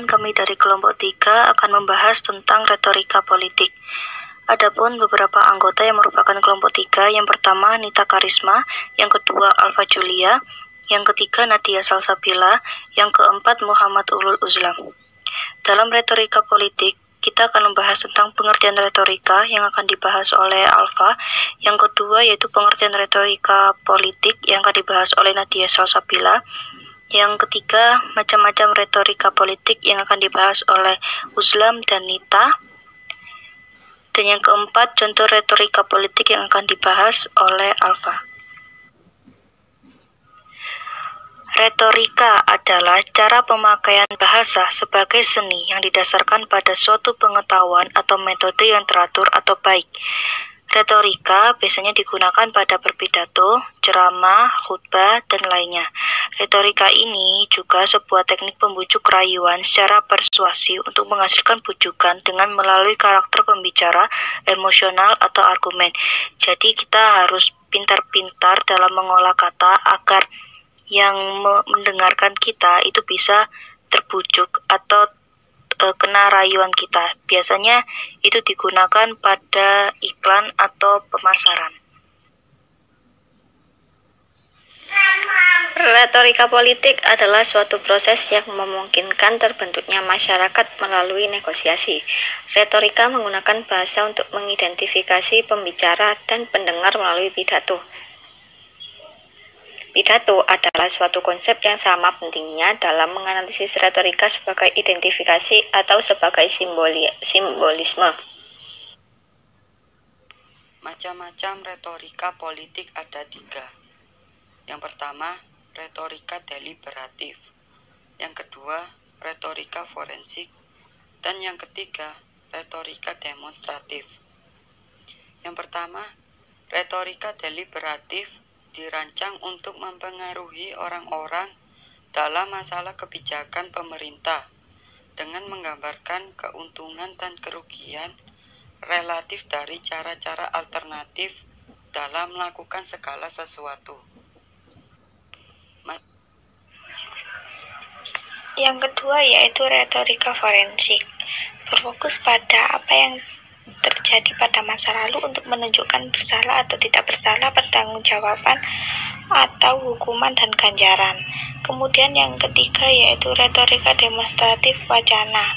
perkenalkan, kami dari kelompok 3 akan membahas tentang retorika politik. Adapun beberapa anggota yang merupakan kelompok 3, yang pertama Nita Karisma, yang kedua Alfa Julia, yang ketiga Nadia Salsabila, yang keempat Muhammad Ulul Uzlam. Dalam retorika politik, kita akan membahas tentang pengertian retorika yang akan dibahas oleh Alfa. Yang kedua yaitu pengertian retorika politik yang akan dibahas oleh Nadia Salsabila. Yang ketiga, macam-macam retorika politik yang akan dibahas oleh Uzlam dan Nita. Dan yang keempat, contoh retorika politik yang akan dibahas oleh Alfa. Retorika adalah cara pemakaian bahasa sebagai seni yang didasarkan pada suatu pengetahuan atau metode yang teratur atau baik. Retorika biasanya digunakan pada berpidato, ceramah, khutbah, dan lainnya. Retorika ini juga sebuah teknik pembujuk rayuan secara persuasi untuk menghasilkan bujukan dengan melalui karakter pembicara, emosional, atau argumen. Jadi kita harus pintar-pintar dalam mengolah kata agar yang mendengarkan kita itu bisa terbujuk atau kena rayuan kita. Biasanya itu digunakan pada iklan atau pemasaran. Retorika politik adalah suatu proses yang memungkinkan terbentuknya masyarakat melalui negosiasi. Retorika menggunakan bahasa untuk mengidentifikasi pembicara dan pendengar melalui pidato. Pidato adalah suatu konsep yang sama pentingnya dalam menganalisis retorika sebagai identifikasi atau sebagai simbolisme. Macam-macam retorika politik ada 3. Yang pertama, retorika deliberatif. Yang kedua, retorika forensik. Dan yang ketiga, retorika demonstratif. Yang pertama, retorika deliberatif dirancang untuk mempengaruhi orang-orang dalam masalah kebijakan pemerintah dengan menggambarkan keuntungan dan kerugian relatif dari cara-cara alternatif dalam melakukan segala sesuatu. Yang kedua yaitu retorika forensik, berfokus pada apa yang terjadi pada masa lalu untuk menunjukkan bersalah atau tidak bersalah, pertanggungjawaban atau hukuman dan ganjaran. Kemudian yang ketiga yaitu retorika demonstratif wacana,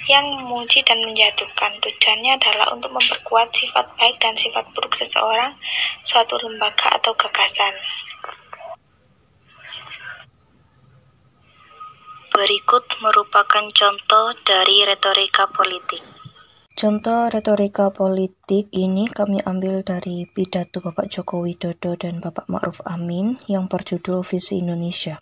yang memuji dan menjatuhkan. Tujuannya adalah untuk memperkuat sifat baik dan sifat buruk seseorang, suatu lembaga atau gagasan. Berikut merupakan contoh dari retorika politik. Contoh retorika politik ini kami ambil dari pidato Bapak Joko Widodo dan Bapak Ma'ruf Amin yang berjudul Visi Indonesia.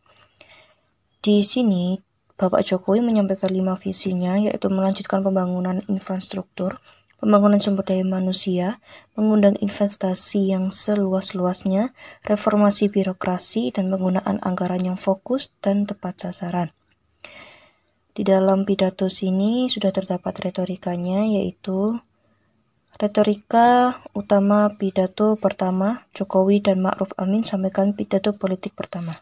Di sini Bapak Jokowi menyampaikan 5 visinya, yaitu melanjutkan pembangunan infrastruktur, pembangunan sumber daya manusia, mengundang investasi yang seluas-luasnya, reformasi birokrasi, dan penggunaan anggaran yang fokus dan tepat sasaran. Di dalam pidato sini sudah terdapat retorikanya, yaitu retorika utama pidato pertama. Jokowi dan Ma'ruf Amin sampaikan pidato politik pertama.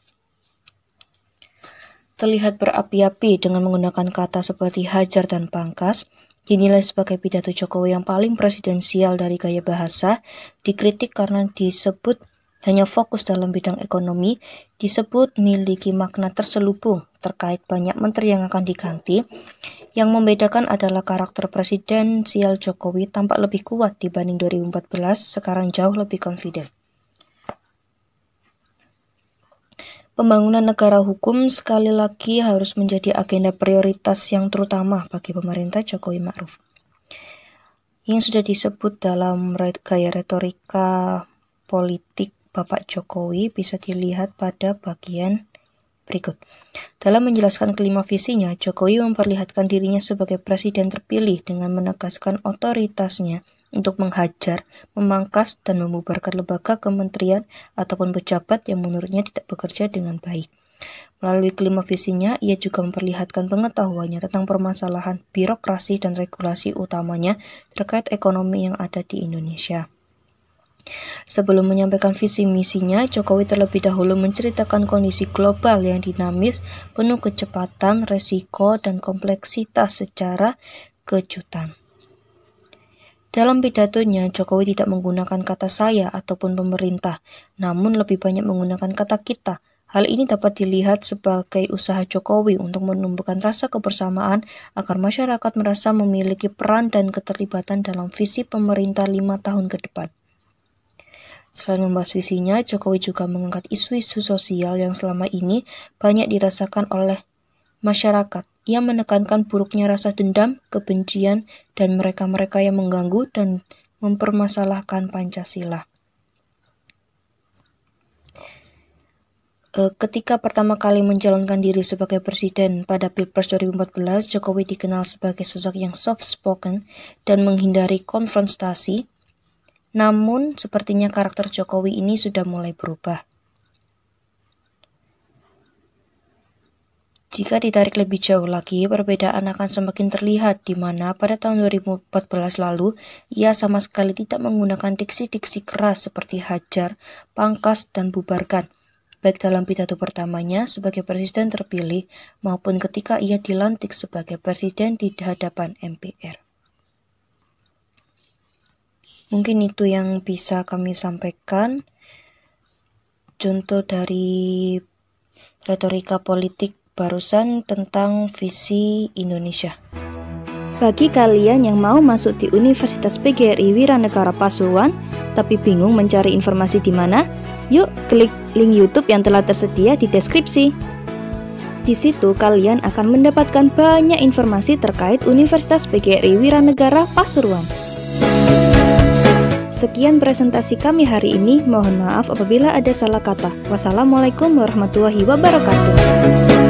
Terlihat berapi-api dengan menggunakan kata seperti hajar dan pangkas, dinilai sebagai pidato Jokowi yang paling presidensial dari gaya bahasa, dikritik karena disebut hanya fokus dalam bidang ekonomi, disebut miliki makna terselubung terkait banyak menteri yang akan diganti. Yang membedakan adalah karakter presidensial Jokowi tampak lebih kuat dibanding 2014, sekarang jauh lebih confident. Pembangunan negara hukum sekali lagi harus menjadi agenda prioritas yang terutama bagi pemerintah Jokowi Ma'ruf. Yang sudah disebut dalam gaya retorika politik Bapak Jokowi bisa dilihat pada bagian berikut. Dalam menjelaskan kelima visinya, Jokowi memperlihatkan dirinya sebagai presiden terpilih dengan menegaskan otoritasnya untuk menghajar, memangkas, dan membubarkan lembaga, kementerian, ataupun pejabat yang menurutnya tidak bekerja dengan baik. Melalui kelima visinya, ia juga memperlihatkan pengetahuannya tentang permasalahan birokrasi dan regulasi utamanya terkait ekonomi yang ada di Indonesia. Sebelum menyampaikan visi misinya, Jokowi terlebih dahulu menceritakan kondisi global yang dinamis, penuh kecepatan, resiko, dan kompleksitas secara kejutan. Dalam pidatonya, Jokowi tidak menggunakan kata saya ataupun pemerintah, namun lebih banyak menggunakan kata kita. Hal ini dapat dilihat sebagai usaha Jokowi untuk menumbuhkan rasa kebersamaan agar masyarakat merasa memiliki peran dan keterlibatan dalam visi pemerintah 5 tahun ke depan. Selain membahas visinya, Jokowi juga mengangkat isu-isu sosial yang selama ini banyak dirasakan oleh masyarakat. Ia menekankan buruknya rasa dendam, kebencian, dan mereka-mereka yang mengganggu dan mempermasalahkan Pancasila. Ketika pertama kali menjalankan diri sebagai presiden pada Pilpres 2014, Jokowi dikenal sebagai sosok yang soft-spoken dan menghindari konfrontasi. Namun, sepertinya karakter Jokowi ini sudah mulai berubah. Jika ditarik lebih jauh lagi, perbedaan akan semakin terlihat di mana pada tahun 2014 lalu, ia sama sekali tidak menggunakan diksi-diksi keras seperti hajar, pangkas, dan bubarkan, baik dalam pidato pertamanya sebagai presiden terpilih maupun ketika ia dilantik sebagai presiden di hadapan MPR. Mungkin itu yang bisa kami sampaikan. Contoh dari retorika politik barusan tentang visi Indonesia. Bagi kalian yang mau masuk di Universitas PGRI Wiranegara Pasuruan, tapi bingung mencari informasi di mana, yuk klik link YouTube yang telah tersedia di deskripsi. Di situ kalian akan mendapatkan banyak informasi terkait Universitas PGRI Wiranegara Pasuruan. Sekian presentasi kami hari ini, mohon maaf apabila ada salah kata. Wassalamualaikum warahmatullahi wabarakatuh.